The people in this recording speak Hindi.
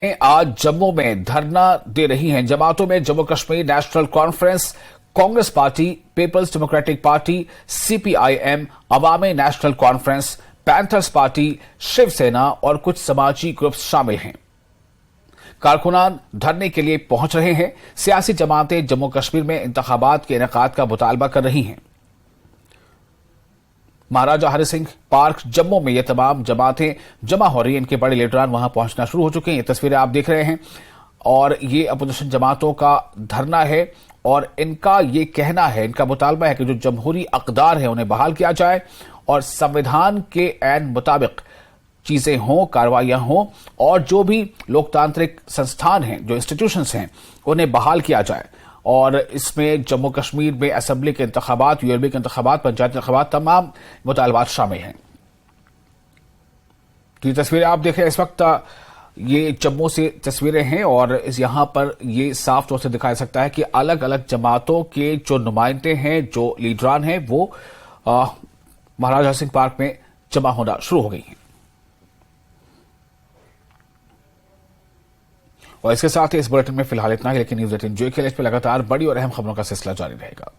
आज जम्मू में धरना दे रही हैं जमातों में Jammu Kashmir National Conference, Congress Party, Peoples Democratic Party, CPIM, Awami National Conference, Panthers Party, Shiv Sena और कुछ समाजी ग्रुप्स शामिल हैं। कारकुनान धरने के लिए पहुंच रहे हैं। सियासी जमातें जम्मू कश्मीर में इंतखाबात के इनेकाद का मुतालबा कर रही हैं। महाराजा हरि सिंह पार्क जम्मू में ये तमाम जमातें जमा हो रही हैं। इनके बड़े लीडरान वहां पहुंचना शुरू हो चुके हैं। ये तस्वीरें आप देख रहे हैं और ये अपोजिशन जमातों का धरना है और इनका ये कहना है, इनका मुतालबा है कि जो जमहूरी अक़दार है उन्हें बहाल किया जाए और संविधान के ऐन मुताबिक चीजें हों, कार्रवाइयां हों और जो भी लोकतांत्रिक संस्थान हैं, जो इंस्टीट्यूशंस हैं, उन्हें बहाल किया जाए। और इसमें जम्मू कश्मीर में असेंबली के इंतखाबात, यूएलबी के इंतखाबात, पंचायत इंतखाबात, तमाम मुतालबात शामिल हैं। तो ये तस्वीरें आप देख रहे हैं इस वक्त, ये जम्मू से तस्वीरें हैं और यहां पर ये साफ तौर से दिखाया सकता है कि अलग अलग जमातों के जो नुमाइंदे हैं, जो लीडरान हैं, वो महाराजा सिंह पार्क में जमा होना शुरू हो गई हैं। और इसके साथ ही इस बुलेटिन में फिलहाल इतना ही, लेकिन न्यूज़ 18 जो के लिए इस पर लगातार बड़ी और अहम खबरों का सिलसिला जारी रहेगा।